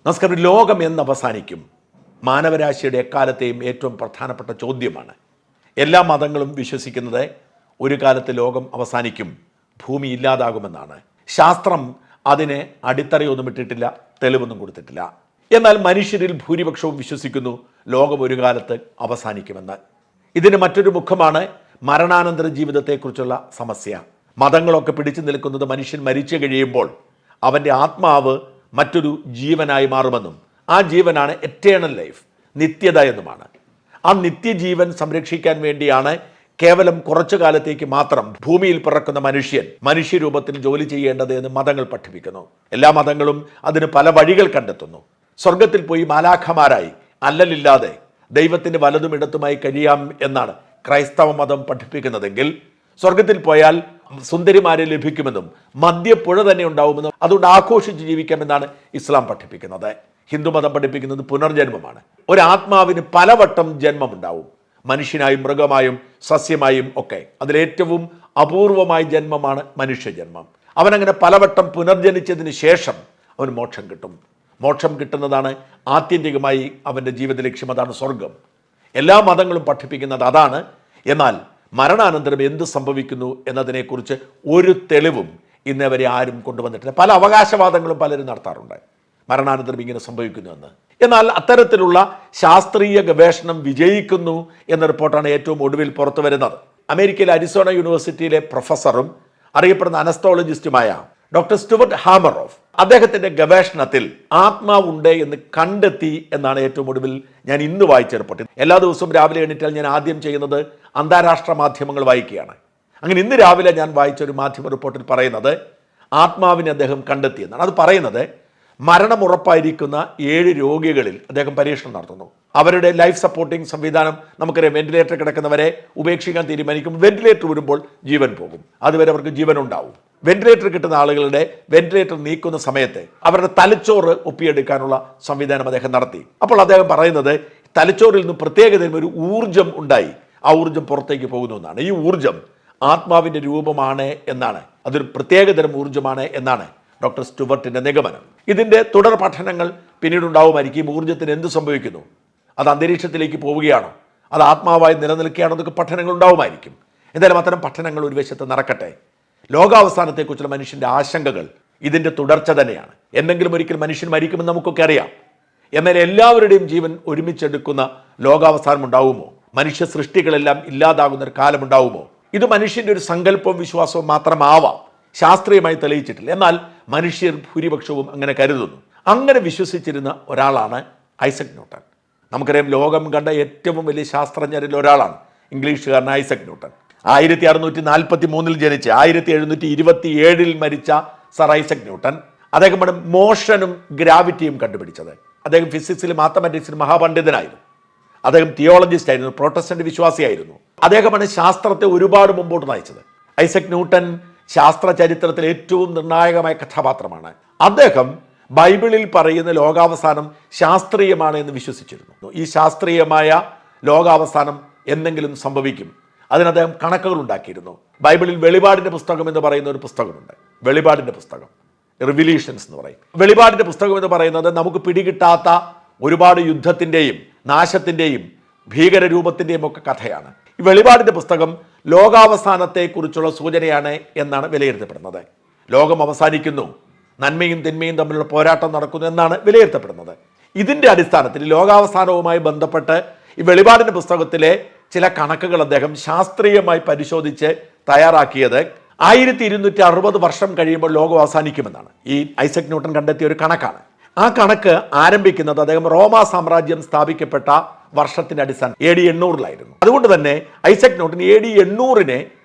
നമസ്കാരം. ലോകം എന്ന് അവസാനിക്കും? മാനവരാശിയുടെ എക്കാലത്തെയും ഏറ്റവും പ്രധാനപ്പെട്ട ചോദ്യമാണ്. എല്ലാ മതങ്ങളും വിശ്വസിക്കുന്നത് ഒരു കാലത്ത് ലോകം അവസാനിക്കും, ഭൂമി ഇല്ലാതാകുമെന്നാണ്. ശാസ്ത്രം അതിന് അടിത്തറയൊന്നും ഇട്ടിട്ടില്ല, തെളിവൊന്നും കൊടുത്തിട്ടില്ല. എന്നാൽ മനുഷ്യരിൽ ഭൂരിപക്ഷവും വിശ്വസിക്കുന്നു ലോകം ഒരു കാലത്ത് അവസാനിക്കുമെന്ന്. ഇതിന് മറ്റൊരു മുഖമാണ് മരണാനന്തര ജീവിതത്തെക്കുറിച്ചുള്ള സമസ്യ. മതങ്ങളൊക്കെ പിടിച്ചു നിൽക്കുന്നത് മനുഷ്യൻ മരിച്ചു കഴിയുമ്പോൾ അവൻ്റെ ആത്മാവ് മറ്റൊരു ജീവനായി മാറുമെന്നും ആ ജീവനാണ് എറ്റേണൽ ലൈഫ്, നിത്യത എന്നുമാണ്. ആ നിത്യജീവൻ സംരക്ഷിക്കാൻ വേണ്ടിയാണ് കേവലം കുറച്ചു കാലത്തേക്ക് മാത്രം ഭൂമിയിൽ പിറക്കുന്ന മനുഷ്യൻ മനുഷ്യരൂപത്തിൽ ജോലി ചെയ്യേണ്ടത് എന്ന് മതങ്ങൾ പഠിപ്പിക്കുന്നു. എല്ലാ മതങ്ങളും അതിന് പല വഴികൾ കണ്ടെത്തുന്നു. സ്വർഗത്തിൽ പോയി മാലാഖമാരായി അല്ലലില്ലാതെ ദൈവത്തിൻ്റെ വലതും ഇടത്തുമായി കഴിയാം എന്നാണ് ക്രൈസ്തവ മതം പഠിപ്പിക്കുന്നതെങ്കിൽ, സ്വർഗത്തിൽ പോയാൽ സുന്ദരിമാരെ ലഭിക്കുമെന്നും മദ്യപ്പുഴ തന്നെ ഉണ്ടാവുമെന്നും അതുകൊണ്ട് ആഘോഷിച്ച് ജീവിക്കാമെന്നാണ് ഇസ്ലാം പഠിപ്പിക്കുന്നത്. ഹിന്ദുമതം പഠിപ്പിക്കുന്നത് പുനർജന്മമാണ്. ഒരാത്മാവിന് പലവട്ടം ജന്മമുണ്ടാവും, മനുഷ്യനായും മൃഗമായും സസ്യമായും ഒക്കെ. അതിലേറ്റവും അപൂർവമായ ജന്മമാണ് മനുഷ്യജന്മം. അവനങ്ങനെ പലവട്ടം പുനർജനിച്ചതിന് ശേഷം അവന് മോക്ഷം കിട്ടും. മോക്ഷം കിട്ടുന്നതാണ് ആത്യന്തികമായി അവൻ്റെ ജീവിത ലക്ഷ്യം, അതാണ് സ്വർഗം. എല്ലാ മതങ്ങളും പഠിപ്പിക്കുന്നത് അതാണ്. എന്നാൽ മരണാനന്തരം എന്ത് സംഭവിക്കുന്നു എന്നതിനെക്കുറിച്ച് ഒരു തെളിവും ഇന്നേവരെ ആരും കൊണ്ടുവന്നിട്ടില്ല. പല അവകാശവാദങ്ങളും പലരും നടത്താറുണ്ട്, മരണാനന്തരം ഇങ്ങനെ സംഭവിക്കുന്നുവെന്ന്. എന്നാൽ അത്തരത്തിലുള്ള ശാസ്ത്രീയ ഗവേഷണം വിജയിക്കുന്നു എന്ന റിപ്പോർട്ടാണ് ഏറ്റവും ഒടുവിൽ പുറത്തു വരുന്നത്. അമേരിക്കയിലെ അരിസോണ യൂണിവേഴ്സിറ്റിയിലെ പ്രൊഫസറും അറിയപ്പെടുന്ന അനസ്തോളജിസ്റ്റുമായ ഡോക്ടർ സ്റ്റുവർട്ട് ഹാമറോഫ് അദ്ദേഹത്തിൻ്റെ ഗവേഷണത്തിൽ ആത്മാവുണ്ട് എന്ന് കണ്ടെത്തി എന്നാണ് ഏറ്റവും ഒടുവിൽ ഞാൻ ഇന്ന് വായിച്ച റിപ്പോർട്ട്. എല്ലാ ദിവസവും രാവിലെ എണീറ്റാൽ ഞാൻ ആദ്യം ചെയ്യുന്നത് അന്താരാഷ്ട്ര മാധ്യമങ്ങൾ വായിക്കുകയാണ്. അങ്ങനെ ഇന്ന് രാവിലെ ഞാൻ വായിച്ച ഒരു മാധ്യമ റിപ്പോർട്ടിൽ പറയുന്നത് ആത്മാവിനെ അദ്ദേഹം കണ്ടെത്തിയെന്നാണ്. അത് പറയുന്നത് മരണമുറപ്പായിരിക്കുന്ന 7 രോഗികളിൽ അദ്ദേഹം പരീക്ഷണം നടത്തുന്നു. അവരുടെ ലൈഫ് സപ്പോർട്ടിംഗ് സംവിധാനം, നമുക്കറിയാം, വെന്റിലേറ്റർ കിടക്കുന്നവരെ ഉപേക്ഷിക്കാൻ തീരുമാനിക്കും. വെന്റിലേറ്റർ വരുമ്പോൾ ജീവൻ പോകും, അതുവരെ അവർക്ക് ജീവൻ ഉണ്ടാവും. വെന്റിലേറ്റർ കിട്ടുന്ന ആളുകളുടെ വെന്റിലേറ്റർ നീക്കുന്ന സമയത്ത് അവരുടെ തലച്ചോറ് ഒപ്പിയെടുക്കാനുള്ള സംവിധാനം അദ്ദേഹം നടത്തി. അപ്പോൾ അദ്ദേഹം പറയുന്നത് തലച്ചോറിൽ നിന്ന് പ്രത്യേകതരം ഒരു ഊർജം ഉണ്ടായി, ആ ഊർജം പുറത്തേക്ക് പോകുന്നു എന്നാണ്. ഈ ഊർജം ആത്മാവിൻ്റെ രൂപമാണ് എന്നാണ്, അതൊരു പ്രത്യേകതരം ഊർജമാണ് എന്നാണ് ഡോക്ടർ സ്റ്റുവർട്ടിൻ്റെ നിഗമനം. ഇതിൻ്റെ തുടർ പഠനങ്ങൾ പിന്നീടുണ്ടാവുമായിരിക്കും. ഊർജത്തിന് എന്ത് സംഭവിക്കുന്നു, അത് അന്തരീക്ഷത്തിലേക്ക് പോവുകയാണോ, അത് ആത്മാവായി നിലനിൽക്കുകയാണോ എന്നൊക്കെ പഠനങ്ങൾ ഉണ്ടാവുമായിരിക്കും. എന്തായാലും അത്തരം പഠനങ്ങൾ ഒരു വശത്ത് നടക്കട്ടെ. ലോകാവസാനത്തെക്കുറിച്ചുള്ള മനുഷ്യൻ്റെ ആശങ്കകൾ ഇതിൻ്റെ തുടർച്ച തന്നെയാണ്. എന്തെങ്കിലും ഒരിക്കൽ മനുഷ്യൻ മരിക്കുമെന്ന് നമുക്കൊക്കെ അറിയാം. എന്നാൽ എല്ലാവരുടെയും ജീവൻ ഒരുമിച്ചെടുക്കുന്ന ലോകാവസാനം ഉണ്ടാവുമോ? മനുഷ്യ സൃഷ്ടികളെല്ലാം ഇല്ലാതാകുന്ന ഒരു കാലമുണ്ടാവുമോ? ഇത് മനുഷ്യൻ്റെ ഒരു സങ്കല്പവും വിശ്വാസവും മാത്രമാവാം, ശാസ്ത്രീയമായി തെളിയിച്ചിട്ടില്ല. എന്നാൽ മനുഷ്യർ ഭൂരിപക്ഷവും അങ്ങനെ കരുതുന്നു. അങ്ങനെ വിശ്വസിച്ചിരുന്ന ഒരാളാണ് ഐസക് ന്യൂട്ടൺ. നമുക്കറിയാം, ലോകം കണ്ട ഏറ്റവും വലിയ ശാസ്ത്രജ്ഞരിൽ ഒരാളാണ് ഇംഗ്ലീഷുകാരൻ ഐസക് ന്യൂട്ടൺ. 1643 ജനിച്ച് 1727 മരിച്ച സർ ഐസക് ന്യൂട്ടൺ. അദ്ദേഹമാണ് മോഷനും ഗ്രാവിറ്റിയും കണ്ടുപിടിച്ചത്. അദ്ദേഹം ഫിസിക്സിലും മാത്തമാറ്റിക്സിലും മഹാപണ്ഡിതനായിരുന്നു. അദ്ദേഹം തിയോളജിസ്റ്റ് ആയിരുന്നു, പ്രൊട്ടസ്റ്റന്റ് വിശ്വാസിയായിരുന്നു. അദ്ദേഹമാണ് ശാസ്ത്രത്തെ ഒരുപാട് മുമ്പോട്ട് നയിച്ചത്. ഐസക് ന്യൂട്ടൺ ശാസ്ത്ര ചരിത്രത്തിൽ ഏറ്റവും നിർണായകമായ കഥാപാത്രമാണ്. അദ്ദേഹം ബൈബിളിൽ പറയുന്ന ലോകാവസാനം ശാസ്ത്രീയമാണ് എന്ന് വിശ്വസിച്ചിരുന്നു. ഈ ശാസ്ത്രീയമായ ലോകാവസാനം എന്തെങ്കിലും സംഭവിക്കും, അതിന് അദ്ദേഹം കണക്കുകൾ ഉണ്ടാക്കിയിരുന്നു. ബൈബിളിൽ വെളിപാടിൻ്റെ പുസ്തകം എന്ന് പറയുന്ന ഒരു പുസ്തകമുണ്ട്. വെളിപാടിൻ്റെ പുസ്തകം, റിവിലേഷൻസ് എന്ന് പറയും. വെളിപാടിൻ്റെ പുസ്തകം എന്ന് പറയുന്നത് നമുക്ക് പിടികിട്ടാത്ത ഒരുപാട് യുദ്ധത്തിൻ്റെയും നാശത്തിൻ്റെയും ഭീകരരൂപത്തിൻ്റെയും ഒക്കെ കഥയാണ്. ഈ വെളിപാടിൻ്റെ പുസ്തകം ലോകാവസാനത്തെക്കുറിച്ചുള്ള സൂചനയാണ് എന്നാണ് വിലയിരുത്തപ്പെടുന്നത്. ലോകം അവസാനിക്കുന്നു, നന്മയും തിന്മയും തമ്മിലുള്ള പോരാട്ടം നടക്കുന്നു എന്നാണ് വിലയിരുത്തപ്പെടുന്നത്. ഇതിൻ്റെ അടിസ്ഥാനത്തിൽ ലോകാവസാനവുമായി ബന്ധപ്പെട്ട് ഈ വെളിപാടിൻ്റെ പുസ്തകത്തിലെ ചില കണക്കുകൾ അദ്ദേഹം ശാസ്ത്രീയമായി പരിശോധിച്ച് തയ്യാറാക്കിയത് 1260 വർഷം കഴിയുമ്പോൾ ലോകം അവസാനിക്കുമെന്നാണ്. ഈ ഐസക് ന്യൂട്ടൺ കണ്ടെത്തിയ ഒരു കണക്കാണ്. ആ കണക്ക് ആരംഭിക്കുന്നത് അദ്ദേഹം റോമ സാമ്രാജ്യം സ്ഥാപിക്കപ്പെട്ട വർഷത്തിൻ്റെ അടിസ്ഥാനം AD 800 അതുകൊണ്ട് തന്നെ ഐസക് ന്യൂട്ടൺ AD 800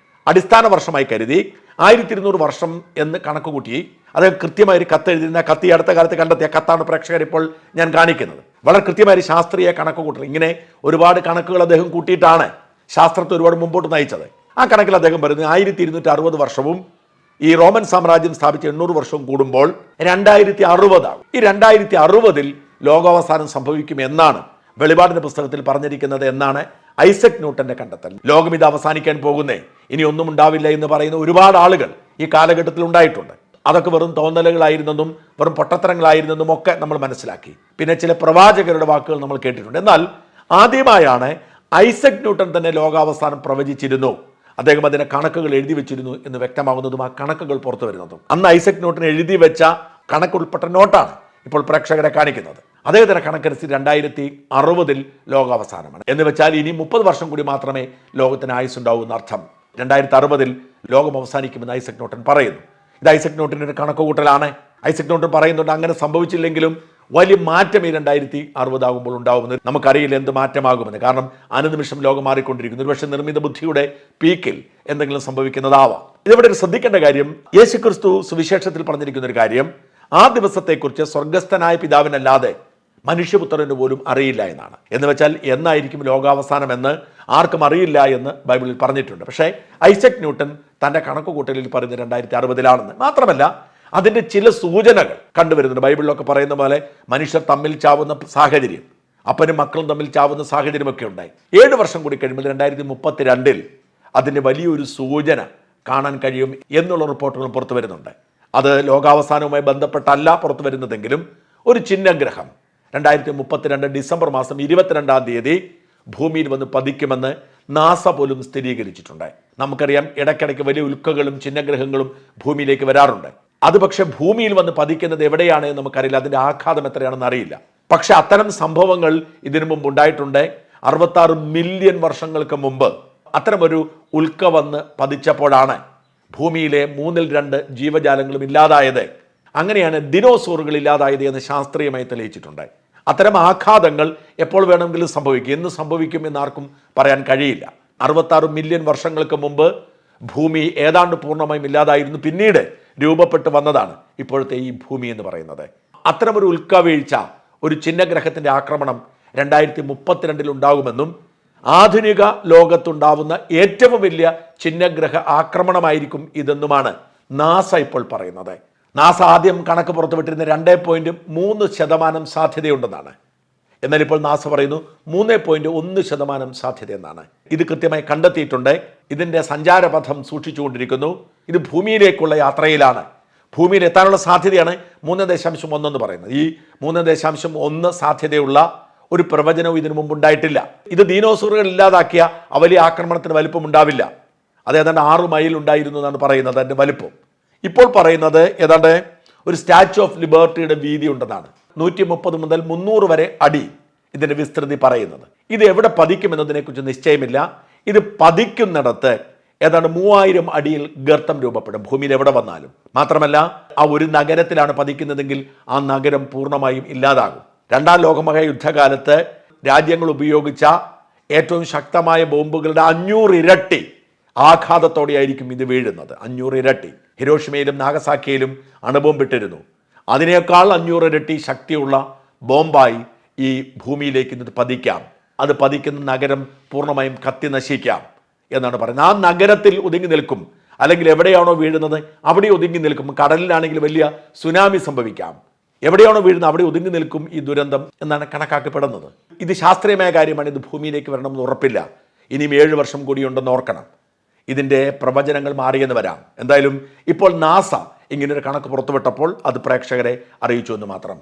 അടിസ്ഥാന വർഷമായി കരുതി 1200 വർഷം എന്ന് കണക്ക് കൂട്ടി അദ്ദേഹം കൃത്യമായി ഒരു കത്ത് എഴുതിയിരുന്ന കത്ത് അടുത്ത കാലത്ത് കണ്ടെത്തിയ കത്താണ് പ്രേക്ഷകർ ഇപ്പോൾ ഞാൻ കാണിക്കുന്നത്. വളരെ കൃത്യമായി ശാസ്ത്രീയ കണക്ക് കൂട്ടൽ. ഇങ്ങനെ ഒരുപാട് കണക്കുകൾ അദ്ദേഹം കൂട്ടിയിട്ടാണ് ശാസ്ത്രത്തെ ഒരുപാട് മുമ്പോട്ട് നയിച്ചത്. ആ കണക്കിൽ അദ്ദേഹം പറയുന്നത് 1260 വർഷവും ഈ റോമൻ സാമ്രാജ്യം സ്ഥാപിച്ച 800 വർഷവും കൂടുമ്പോൾ 2060 ആകും. ഈ 2060 ലോകാവസാനം സംഭവിക്കും എന്നാണ് വെളിപാടിൻ്റെ പുസ്തകത്തിൽ പറഞ്ഞിരിക്കുന്നത് എന്നാണ് ഐസക് ന്യൂട്ടന്റെ കണ്ടെത്തൽ. ലോകം ഇത് അവസാനിക്കാൻ പോകുന്നേ, ഇനി ഒന്നും ഉണ്ടാവില്ല എന്ന് പറയുന്ന ഒരുപാട് ആളുകൾ ഈ കാലഘട്ടത്തിൽ ഉണ്ടായിട്ടുണ്ട്. അതൊക്കെ വെറും തോന്നലുകളായിരുന്നെന്നും വെറും പൊട്ടത്തരങ്ങളായിരുന്നെന്നും ഒക്കെ നമ്മൾ മനസ്സിലാക്കി. പിന്നെ ചില പ്രവാചകരുടെ വാക്കുകൾ നമ്മൾ കേട്ടിട്ടുണ്ട്. എന്നാൽ ആദ്യമായാണ് ഐസക് ന്യൂട്ടൺ തന്നെ ലോകാവസാനം പ്രവചിച്ചിരുന്നു, അദ്ദേഹം അതിൻ്റെ കണക്കുകൾ എഴുതി വെച്ചിരുന്നു എന്ന് വ്യക്തമാകുന്നതും ആ കണക്കുകൾ പുറത്തു വരുന്നതും. അന്ന് ഐസക് ന്യൂട്ടൺ എഴുതി വെച്ച കണക്കുൾപ്പെട്ട നോട്ടാണ് ഇപ്പോൾ പ്രേക്ഷകരെ കാണിക്കുന്നത്. അദ്ദേഹത്തിൻ്റെ കണക്കനുസരിച്ച് 2060 ലോകാവസാനമാണ്. എന്ന് വെച്ചാൽ ഇനി 30 വർഷം കൂടി മാത്രമേ ലോകത്തിന് ആയുസ്സുണ്ടാവൂ എന്നർത്ഥം. 2060 ലോകം അവസാനിക്കുമെന്ന് ഐസക് ന്യൂട്ടൺ പറയുന്നു. ഇത് ഐസക് ന്യൂട്ടൻ്റെ ഒരു കണക്കുകൂട്ടലാണ്. ഐസക് ന്യൂട്ടൺ പറയുന്നുണ്ട് അങ്ങനെ സംഭവിച്ചില്ലെങ്കിലും വലിയ മാറ്റം ഈ 2060 ആകുമ്പോൾ ഉണ്ടാകുമെന്ന്. നമുക്കറിയില്ല എന്ത് മാറ്റമാകുമെന്ന്, കാരണം അനുനിമിഷം ലോകം മാറിക്കൊണ്ടിരിക്കുന്നു. ഒരുപക്ഷെ നിർമ്മിത ബുദ്ധിയുടെ പീക്കിൽ എന്തെങ്കിലും സംഭവിക്കുന്നതാവാം. ഇതിവിടെ ഒരു ശ്രദ്ധിക്കേണ്ട കാര്യം, യേശുക്രിസ്തു സുവിശേഷത്തിൽ പറഞ്ഞിരിക്കുന്ന ഒരു കാര്യം, ആ ദിവസത്തെക്കുറിച്ച് സ്വർഗസ്ഥനായ പിതാവിനല്ലാതെ മനുഷ്യപുത്രന് പോലും അറിയില്ല എന്നാണ്. എന്ന് വെച്ചാൽ എന്നായിരിക്കും ലോകാവസാനം എന്ന് ആർക്കും അറിയില്ല എന്ന് ബൈബിളിൽ പറഞ്ഞിട്ടുണ്ട്. പക്ഷേ ഐസക് ന്യൂട്ടൺ തൻ്റെ കണക്കുകൂട്ടലിൽ പറയുന്നത് 2060 മാത്രമല്ല അതിൻ്റെ ചില സൂചനകൾ കണ്ടുവരുന്നുണ്ട്. ബൈബിളിലൊക്കെ പറയുന്ന പോലെ മനുഷ്യർ തമ്മിൽ ചാവുന്ന സാഹചര്യം, അപ്പനും മക്കളും തമ്മിൽ ചാവുന്ന സാഹചര്യമൊക്കെ ഉണ്ടായി. 7 വർഷം കൂടി കഴിയുമ്പോൾ 2032 അതിൻ്റെ വലിയൊരു സൂചന കാണാൻ കഴിയും എന്നുള്ള റിപ്പോർട്ടുകൾ പുറത്തു വരുന്നുണ്ട്. അത് ലോകാവസാനവുമായി ബന്ധപ്പെട്ടല്ല പുറത്തു വരുന്നതെങ്കിലും ഒരു ചിഹ്നഗ്രഹം 2032 ഡിസംബർ മാസം 22-ാം തീയതി ഭൂമിയിൽ വന്ന് പതിക്കുമെന്ന് നാസ പോലും സ്ഥിരീകരിച്ചിട്ടുണ്ട്. നമുക്കറിയാം ഇടയ്ക്കിടയ്ക്ക് വലിയ ഉൽക്കകളും ചിഹ്നഗ്രഹങ്ങളും ഭൂമിയിലേക്ക് വരാറുണ്ട്. അത് പക്ഷേ ഭൂമിയിൽ വന്ന് പതിക്കുന്നത് എവിടെയാണ് എന്ന് നമുക്കറിയില്ല, അതിൻ്റെ ആഘാതം എത്രയാണെന്ന് അറിയില്ല. പക്ഷെ അത്തരം സംഭവങ്ങൾ ഇതിനു മുമ്പ് ഉണ്ടായിട്ടുണ്ട്. 66 മില്യൺ വർഷങ്ങൾക്ക് മുമ്പ് അത്തരമൊരു ഉൽക്ക വന്ന് പതിച്ചപ്പോഴാണ് ഭൂമിയിലെ 2/3 ജീവജാലങ്ങളും ഇല്ലാതായത്. അങ്ങനെയാണ് ദിനോസോറുകൾ ഇല്ലാതായത് എന്ന് ശാസ്ത്രീയമായി തെളിയിച്ചിട്ടുണ്ട്. അത്തരം ആഘാതങ്ങൾ എപ്പോൾ വേണമെങ്കിലും സംഭവിക്കും, എന്ന് സംഭവിക്കും എന്നാർക്കും പറയാൻ കഴിയില്ല. 66 മില്യൺ വർഷങ്ങൾക്ക് മുമ്പ് ഭൂമി ഏതാണ്ട് പൂർണ്ണമായും ഇല്ലാതായിരുന്നു, പിന്നീട് രൂപപ്പെട്ട് വന്നതാണ് ഇപ്പോഴത്തെ ഈ ഭൂമി എന്ന് പറയുന്നത്. അത്തരമൊരു ഉൽക്കവീഴ്ച, ഒരു ചിഹ്നഗ്രഹത്തിൻ്റെ ആക്രമണം 2032 ഉണ്ടാകുമെന്നും ആധുനിക ലോകത്തുണ്ടാവുന്ന ഏറ്റവും വലിയ ചിഹ്നഗ്രഹ ആക്രമണമായിരിക്കും ഇതെന്നുമാണ് നാസ ഇപ്പോൾ പറയുന്നത്. നാസ ആദ്യം കണക്ക് പുറത്തുവിട്ടിരുന്ന 2.3% സാധ്യതയുണ്ടെന്നാണ്. എന്നാൽ ഇപ്പോൾ നാസ പറയുന്നു 3.1% സാധ്യത എന്നാണ്. ഇത് കൃത്യമായി കണ്ടെത്തിയിട്ടുണ്ട്. ഇതിൻ്റെ സഞ്ചാരപഥം സൂക്ഷിച്ചുകൊണ്ടിരിക്കുന്നു. ഇത് ഭൂമിയിലേക്കുള്ള യാത്രയിലാണ്. ഭൂമിയിൽ എത്താനുള്ള സാധ്യതയാണ് 3.1 എന്ന് പറയുന്നത്. ഈ 3.1 സാധ്യതയുള്ള ഒരു പ്രവചനവും ഇതിനു മുമ്പ് ഉണ്ടായിട്ടില്ല. ഇത് ദീനോസറുകൾ ഇല്ലാതാക്കിയ വലിയ ആക്രമണത്തിന് വലിപ്പം ഉണ്ടാവില്ല. അത് ഏതാണ്ട് 6 മൈൽ ഉണ്ടായിരുന്നു എന്നാണ് പറയുന്നത് അതിൻ്റെ വലിപ്പം. ഇപ്പോൾ പറയുന്നത് ഏതാണ്ട് ഒരു സ്റ്റാച്യു ഓഫ് ലിബർട്ടിയുടെ വീതി ഉണ്ടെന്നാണ്. 130 മുതൽ 300 വരെ അടി ഇതിൻ്റെ വിസ്തൃതി പറയുന്നത്. ഇത് എവിടെ പതിക്കുമെന്നതിനെക്കുറിച്ച് നിശ്ചയമില്ല. ഇത് പതിക്കുന്നിടത്ത് ഏതാണ്ട് 3000 അടിയിൽ ഗർത്തം രൂപപ്പെടും ഭൂമിയിൽ എവിടെ വന്നാലും. മാത്രമല്ല ആ ഒരു നഗരത്തിലാണ് പതിക്കുന്നതെങ്കിൽ ആ നഗരം പൂർണ്ണമായും ഇല്ലാതാകും. 2ാം ലോകമഹായുദ്ധകാലത്ത് രാജ്യങ്ങൾ ഉപയോഗിച്ച ഏറ്റവും ശക്തമായ ബോംബുകളുടെ 500 ഇരട്ടി ആഘാതത്തോടെയായിരിക്കും ഇത് വീഴുന്നത്. 500 ഇരട്ടി. ഹിരോഷിമയിലും നാഗസാക്കിയിലും അണുബോംബിട്ടിരുന്നു. അതിനേക്കാൾ 500 ഇരട്ടി ശക്തിയുള്ള ബോംബായി ഈ ഭൂമിയിലേക്ക് ഇത് പതിക്കാം. അത് പതിക്കുന്ന നഗരം പൂർണ്ണമായും കത്തി നശിക്കാം എന്നാണ് പറയുന്നത്. ആ നഗരത്തിൽ ഒതുങ്ങി നിൽക്കും, അല്ലെങ്കിൽ എവിടെയാണോ വീഴുന്നത് അവിടെ ഒതുങ്ങി നിൽക്കും. കടലിലാണെങ്കിൽ വലിയ സുനാമി സംഭവിക്കാം. എവിടെയാണോ വീഴുന്നത് അവിടെ ഒതുങ്ങി നിൽക്കും ഈ ദുരന്തം എന്നാണ് കണക്കാക്കപ്പെടുന്നത്. ഇത് ശാസ്ത്രീയമായ കാര്യമാണ്. ഇത് ഭൂമിയിലേക്ക് വരണമെന്ന് ഉറപ്പില്ല. ഇനിയും 7 വർഷം കൂടിയുണ്ടെന്ന് ഓർക്കണം. ഇതിൻ്റെ പ്രവചനങ്ങൾ മാറിയെന്ന് വരാം. എന്തായാലും ഇപ്പോൾ നാസ ഇങ്ങനൊരു കണക്ക് പുറത്തുവിട്ടപ്പോൾ അത് പ്രേക്ഷകരെ അറിയിച്ചു എന്ന് മാത്രം.